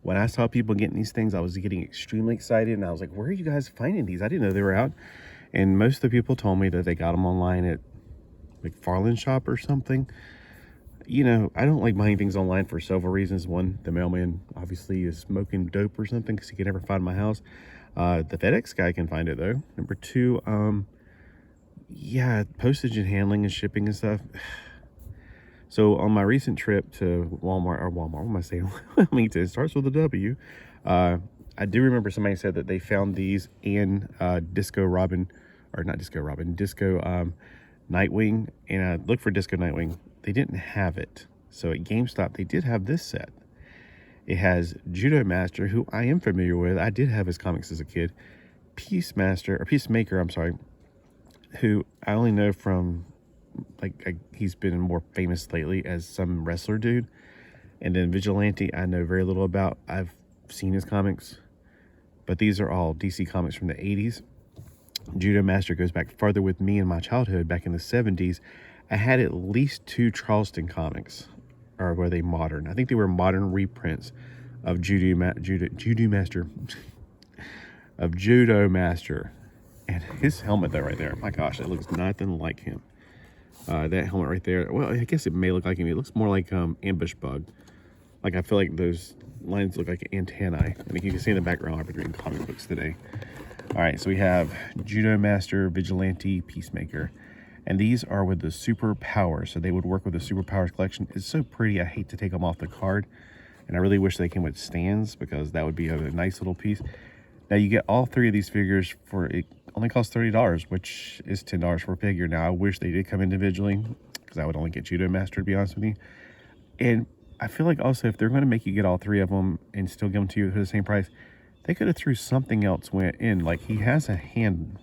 when I saw people getting these things, I was getting extremely excited, and I was like, where are you guys finding these? I didn't know they were out. And most of the people told me that they got them online at McFarlane Shop or something. You know, I don't like buying things online for several reasons. One, the mailman obviously is smoking dope or something because he can never find my house. The FedEx guy can find it though. Number two, yeah, postage and handling and shipping and stuff. So on my recent trip to Walmart, what am I saying? I mean, it starts with a W. I do remember somebody said that they found these in Disco Nightwing, and I looked for Disco Nightwing. They didn't have it. So at GameStop, they did have this set. It has Judomaster, who I am familiar with. I did have his comics as a kid. Peacemaker, I'm sorry, who I only know from, he's been more famous lately as some wrestler dude. And then Vigilante, I know very little about. I've seen his comics, but these are all DC comics from the 80s. Judomaster goes back farther with me in my childhood, back in the 70s. I had at least 2 Charleston comics. Or were they modern? I think they were modern reprints of Judomaster. And his helmet though right there, my gosh, it looks nothing like him. That helmet right there, well, I guess it may look like him. It looks more like ambush bug. Like, I feel like those lines look like antennae. I mean, you can see in the background, I've been reading comic books today. All right, so we have Judomaster, Vigilante, Peacemaker. And these are with the superpowers. So they would work with the superpowers collection. It's so pretty, I hate to take them off the card. And I really wish they came with stands, because that would be a nice little piece. Now you get all 3 of these figures for, it only costs $30, which is $10 for a figure. Now I wish they did come individually, because I would only get Judomaster, to be honest with you. And I feel like also, if they're going to make you get all 3 of them and still give them to you for the same price, they could have threw something else in. Like, he has a hand.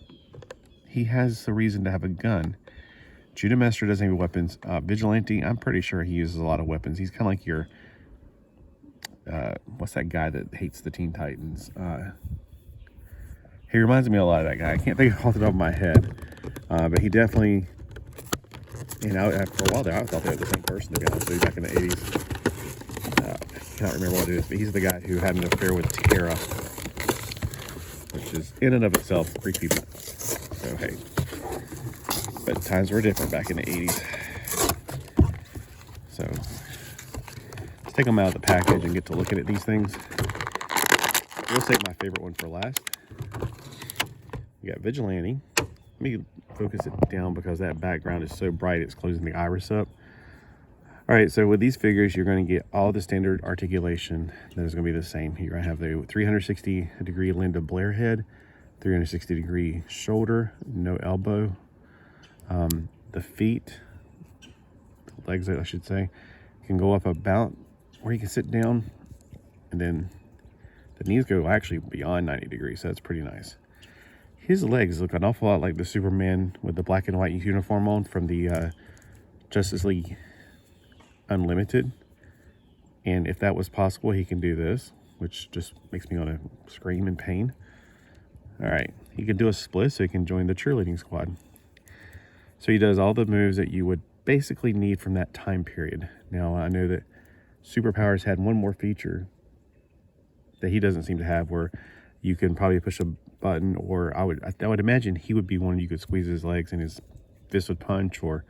He has a reason to have a gun. Judomaster doesn't have weapons. Vigilante, I'm pretty sure he uses a lot of weapons. He's kind of like your, what's that guy that hates the Teen Titans? He reminds me a lot of that guy. I can't think off the top of my head. But he definitely, you know, for a while there, I thought they were the same person, to be honest with you, back in the 80s. I cannot remember what it is, but he's the guy who had an affair with Tara, which is in and of itself creepy. So, hey. But times were different back in the 80s. So let's take them out of the package and get to looking at these things. We'll save my favorite one for last. We got Vigilante. Let me focus it down because that background is so bright it's closing the iris up. All right, so with these figures, you're going to get all the standard articulation that is going to be the same. You're going to have the 360 degree Linda Blair head, 360 degree shoulder, no elbow. The feet, legs, I should say, can go up about where you can sit down, and then the knees go actually beyond 90 degrees, so that's pretty nice. His legs look an awful lot like the Superman with the black and white uniform on from the Justice League Unlimited. And if that was possible, he can do this, which just makes me want to scream in pain. All right, he can do a split, so he can join the cheerleading squad. So he does all the moves that you would basically need from that time period. Now, I know that Superpowers had one more feature that he doesn't seem to have, where you can probably push a button, or I would imagine he would be one you could squeeze his legs and his fist would punch, or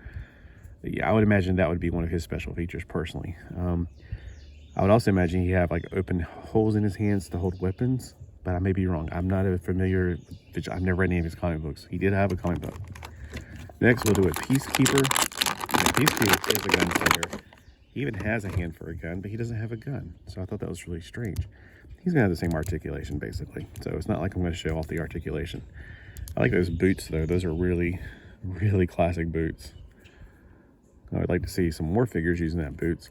yeah, I would imagine that would be one of his special features personally. I would also imagine he have like open holes in his hands to hold weapons, but I may be wrong. I'm not familiar. I've never read any of his comic books. He did have a comic book. Next, we'll do a Peacekeeper. And Peacekeeper is a gunslinger. He even has a hand for a gun, but he doesn't have a gun. So I thought that was really strange. He's going to have the same articulation, basically. So it's not like I'm going to show off the articulation. I like those boots, though. Those are really, really classic boots. I would like to see some more figures using that boots.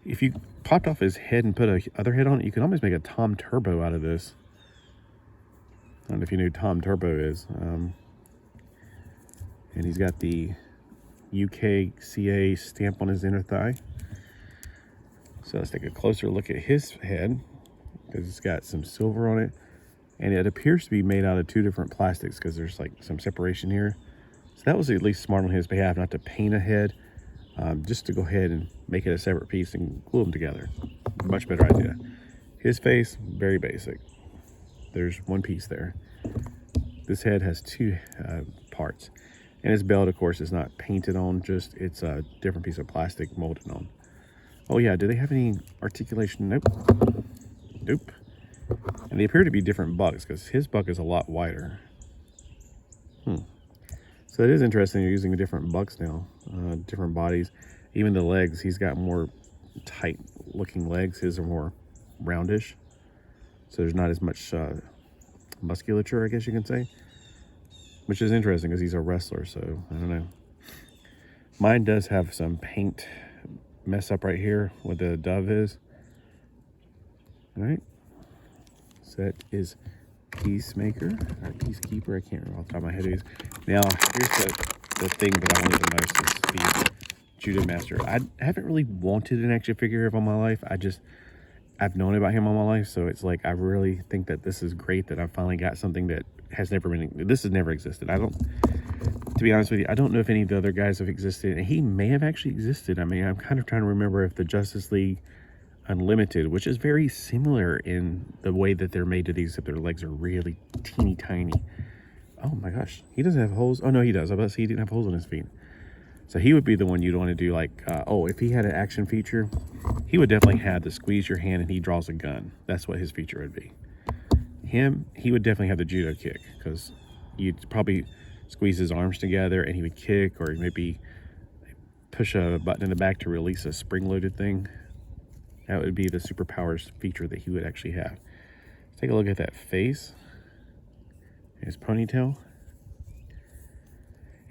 If you popped off his head and put a other head on it, you can almost make a Tom Turbo out of this. I don't know if you knew who Tom Turbo is. And he's got the UKCA stamp on his inner thigh. So let's take a closer look at his head, because it's got some silver on it. And it appears to be made out of 2 different plastics, because there's like some separation here. So that was at least smart on his behalf, not to paint a head, just to go ahead and make it a separate piece and glue them together. Much better idea. His face, very basic. There's one piece there. This head has two parts. And his belt, of course, is not painted on, just it's a different piece of plastic molded on. Oh yeah, do they have any articulation? Nope. Nope. And they appear to be different bucks because his buck is a lot wider. So it is interesting you're using different bucks now, different bodies. Even the legs, he's got more tight looking legs. His are more roundish. So there's not as much musculature, I guess you can say. Which is interesting because he's a wrestler, so I don't know. Mine does have some paint mess up right here where the dove is. All right. So that is Peacemaker or Peacekeeper. I can't remember off the top of my head. Now, here's the thing that I wanted the most is the Judomaster. I haven't really wanted an action figure of all my life. I've known about him all my life, so it's like I really think that this is great that I finally got something that has never existed. To be honest with you, I don't know if any of the other guys have existed, and he may have actually existed. I mean, I'm kind of trying to remember if the Justice League Unlimited, which is very similar in the way that they're made to these, except their legs are really teeny tiny. Oh my gosh, he doesn't have holes. Oh no, he does. I was about to say he didn't have holes on his feet. So he would be the one you'd want to do like, if he had an action feature, he would definitely have the squeeze your hand and he draws a gun. That's what his feature would be. He would definitely have the judo kick because you'd probably squeeze his arms together and he would kick, or maybe push a button in the back to release a spring-loaded thing. That would be the superpowers feature that he would actually have. Let's take a look at that face. His ponytail.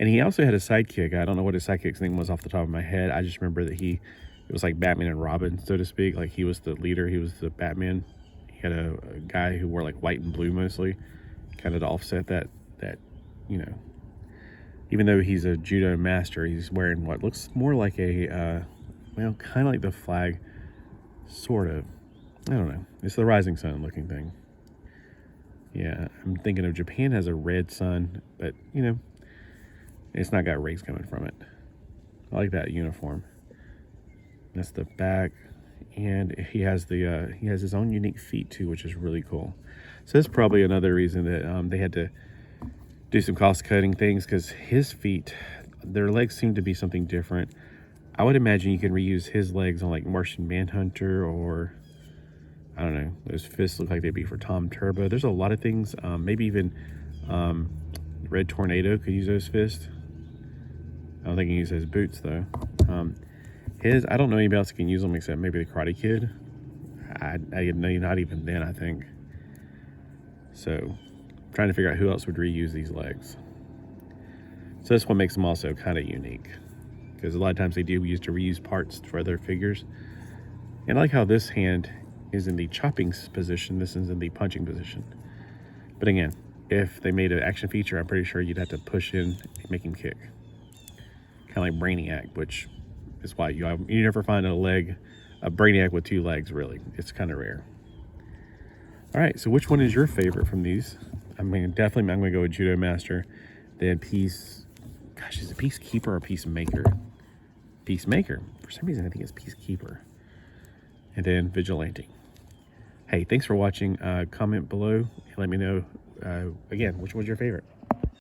And he also had a sidekick. I don't know what his sidekick's name was off the top of my head. I just remember that it was like Batman and Robin, so to speak. Like he was the leader, he was the Batman. He had a guy who wore like white and blue mostly, kind of to offset that, you know, even though he's a judo master, he's wearing what looks more like a, well, kind of like the flag, sort of. I don't know. It's the rising sun looking thing. Yeah, I'm thinking of Japan has a red sun, but, you know, it's not got rays coming from it. I like that uniform. That's the back. And he has his own unique feet too, which is really cool. So that's probably another reason that they had to do some cost cutting things, because his feet, their legs seem to be something different. I would imagine you can reuse his legs on like Martian Manhunter, or I don't know, those fists look like they'd be for Tom Turbo. There's a lot of things, maybe even Red Tornado could use those fists. I don't think he can use his boots though. I don't know anybody else who can use them except maybe the Karate Kid. I know not even then, I think. So, I'm trying to figure out who else would reuse these legs. So this one makes them also kind of unique, because a lot of times they do use to reuse parts for other figures. And I like how this hand is in the chopping position, this is in the punching position. But again, if they made an action feature, I'm pretty sure you'd have to push in and make him kick. Kind of like Brainiac, which is why you never find a Brainiac with two legs, really. It's kind of rare. All right, so which one is your favorite from these? I mean, definitely I'm going to go with Judomaster. Then is it Peacekeeper or Peacemaker? Peacemaker. For some reason, I think it's Peacekeeper. And then Vigilante. Hey, thanks for watching. Comment below and let me know, again, which one's your favorite.